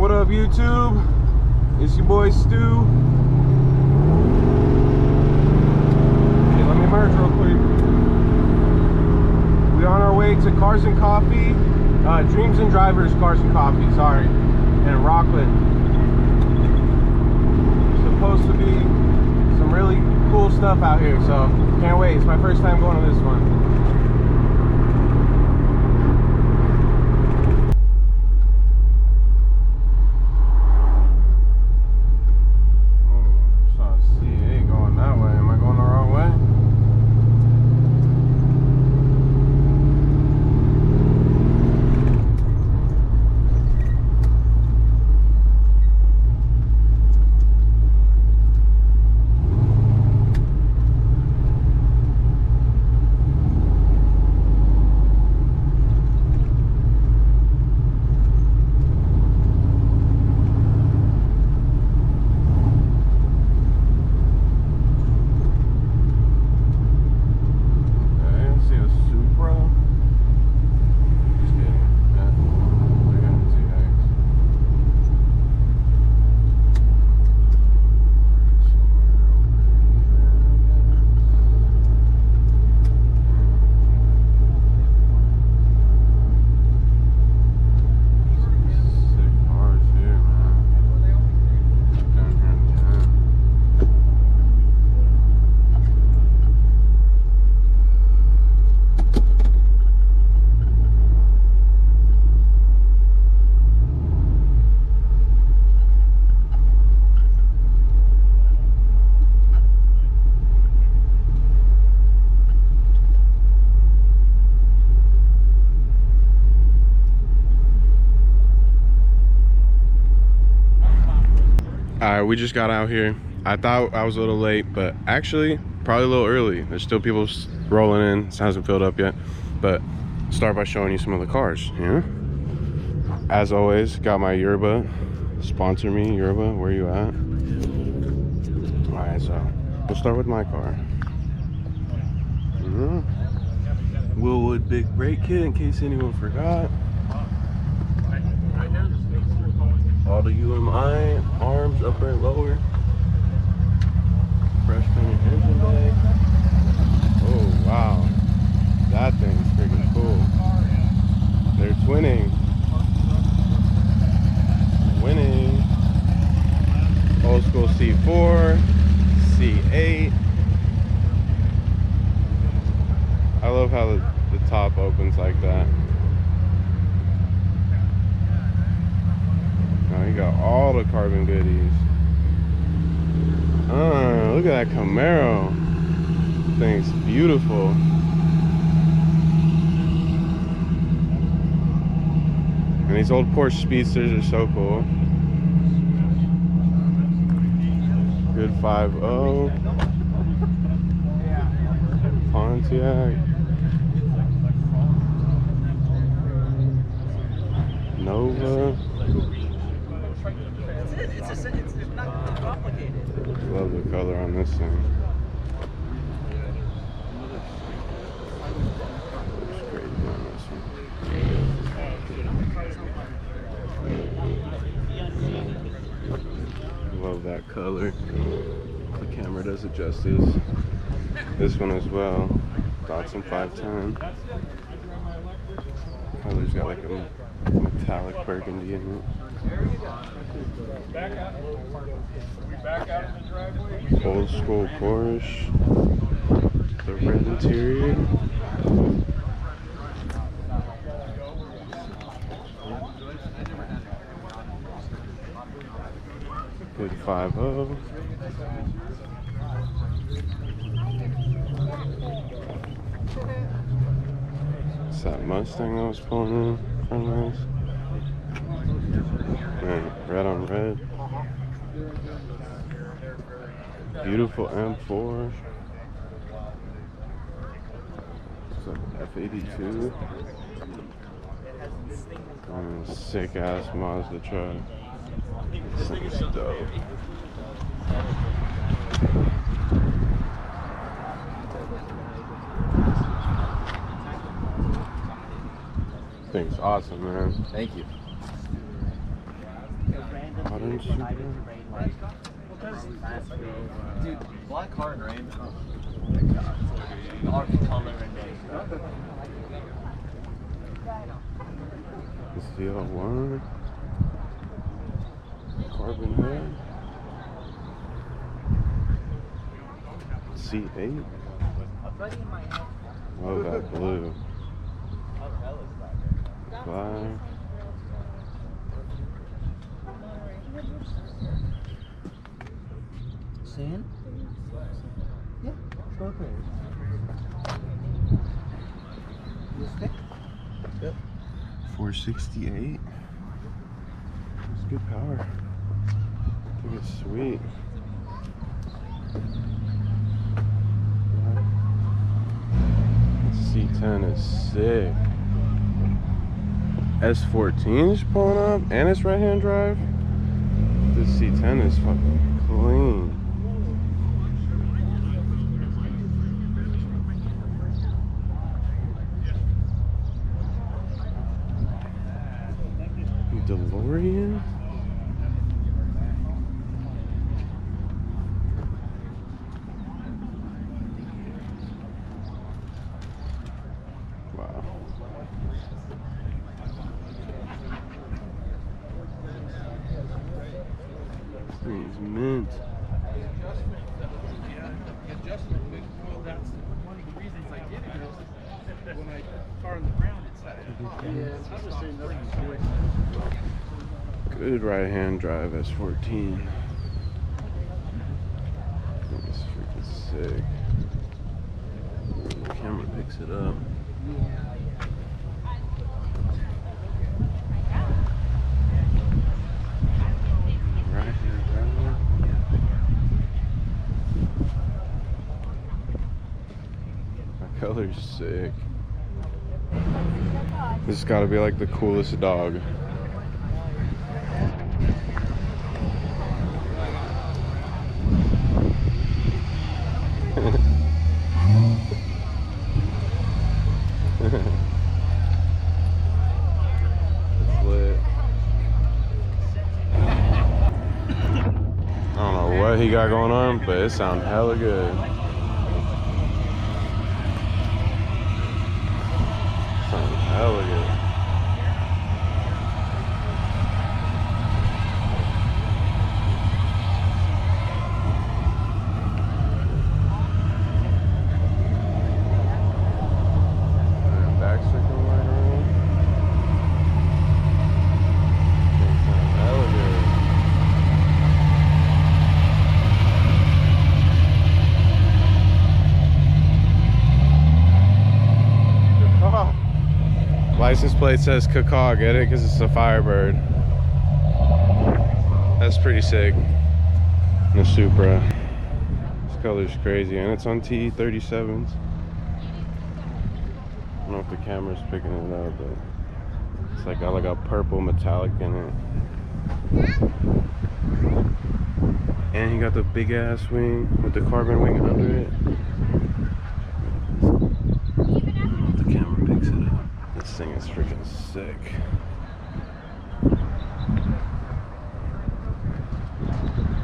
What up, YouTube? It's your boy Stu. Okay, let me merge real quick. We're on our way to Cars and Coffee, Dreams and Drivers Cars and Coffee, sorry, in Rocklin. Supposed to be some really cool stuff out here, so can't wait. It's my first time going to this one. Alright, we just got out here. I thought I was a little late, but actually probably a little early. There's still people rolling in. It hasn't filled up yet, but start by showing you some of the cars. Yeah, as always, got my Yerba. Sponsor me, Yerba. Where you at? Alright, so we'll start with my car. Willwood big brake kit, in case anyone forgot. All the UMI, arms, upper and lower. Fresh painted engine bay. Oh, wow. That thing's freaking cool. They're twinning. Winning. Old school C4, C8. I love how the top opens like that. Now you got all the carbon goodies. Look at that Camaro. Thing's beautiful. And these old Porsche Speedsters are so cool. Good 5.0. Pontiac. Nova. It's not complicated. Love the color on this thing. Looks great on this one. Love that color. The camera does it justice. This one as well. Datsun 510. Color's got like a metallic burgundy in it. Old school Porsche. The red interior. Good 5.0. It's that Mustang I was pulling in front of us. Man, red on red. Beautiful M4. It's an F82. Sick ass Mazda truck. This thing's dope. Thing's awesome, man. Thank you. modern Supra. Dude, black car and rain. Dark color and day. This is the L1. Carbon head. C8. Oh, that blue. Black. Sand? Yeah, go crazy. You stick? Yep. 468. It's good power. I think it's sweet. C10 is sick. S14 is pulling up and it's right hand drive. This C10 is fucking clean. DeLorean? Wow. This thing is mint. That's one of the reasons I did it. When I car on the ground, it's Good right hand drive S14. I think it's freaking sick. The camera picks it up. Right hand drive. That color's sick. This has got to be like the coolest dog. It's lit. I don't know what he got going on, but it sounds hella good. Sounds hella good. License plate says cacaw, get it? Because it's a Firebird. That's pretty sick. The Supra. This color's crazy, and it's on T37s. I don't know if the camera's picking it up, but it's like got like a purple metallic in it. And he got the big ass wing with the carbon wing under it. The camera picks it up. This thing is freaking sick.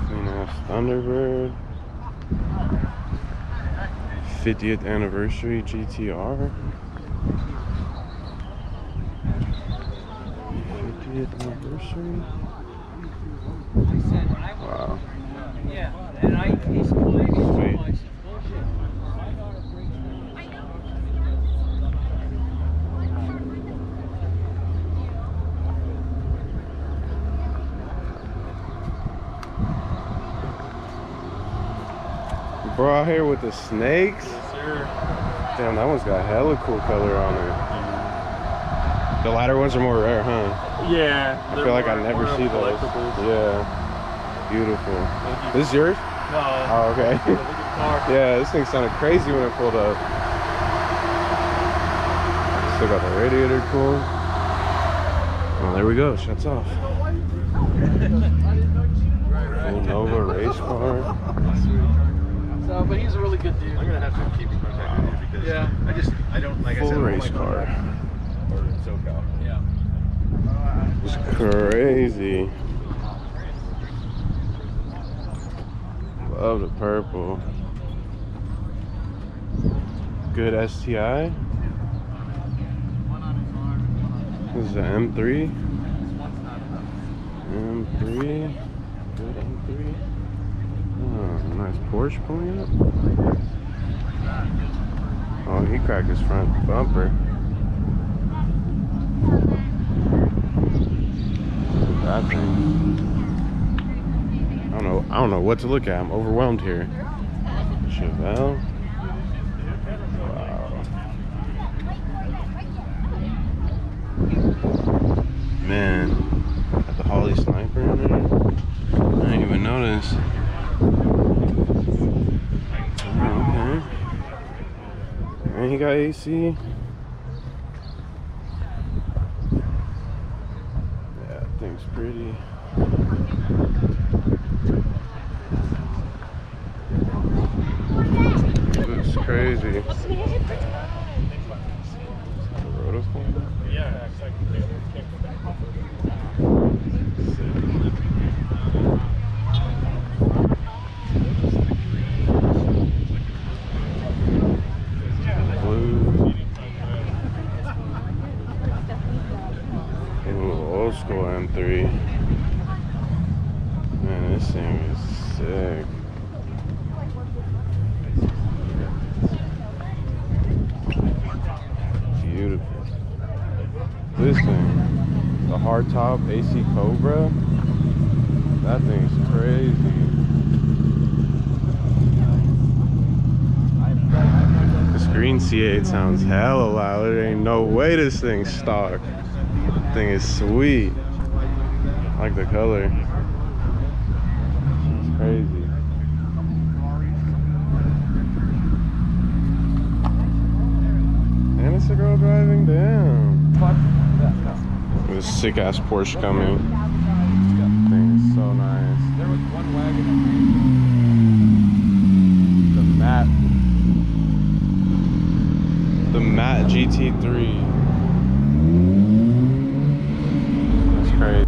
Clean ass Thunderbird. 50th anniversary GTR. 50th anniversary. Wow. Yeah, and I Sweet. Bro, out here with the snakes? Yes, sir. Damn, that one's got hella cool color on it. The latter ones are more rare, huh? Yeah. I feel like I never see those. Yeah. Beautiful. This is yours? No. Oh, okay. Yeah, this thing sounded crazy when it pulled up. Still got the radiator cool. Well, there we go. Shuts off. Full Nova race car. So, but he's a really good dude. I'm gonna have to keep in contact with you because I don't like Full I said, race car. Or SoCal. Yeah. It's crazy. Love the purple. Good STI. This is an M3. M3. Good M3. Oh, nice Porsche pulling up. Oh, he cracked his front bumper. That thing. I don't know what to look at. I'm overwhelmed here. Chevelle. Wow. Man, got the Holly Sniper in there. I didn't even notice. Oh, okay. And he got AC. Yeah, that thing's pretty. Looks crazy. Yeah, Old school M3. Man, this thing is sick. Beautiful. This thing, the hardtop AC Cobra. That thing's crazy. This green C8 sounds hella loud. There ain't no way this thing's stock. Thing is sweet. I like the color. It's crazy. And it's a girl driving down. This sick ass Porsche coming. Thing is so nice. there was one wagon. The matte GT3. That's crazy.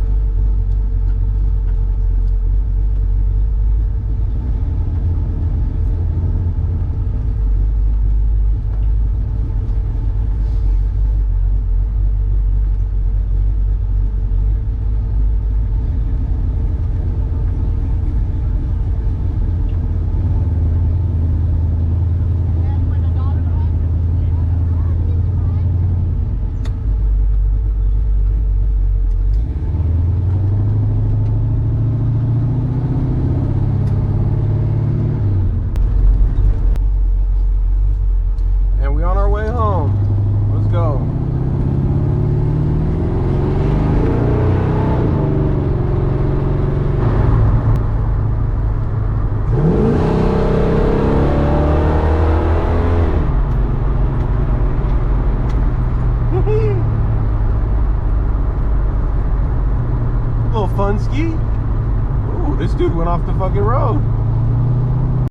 Fun ski. Ooh, this dude went off the fucking road.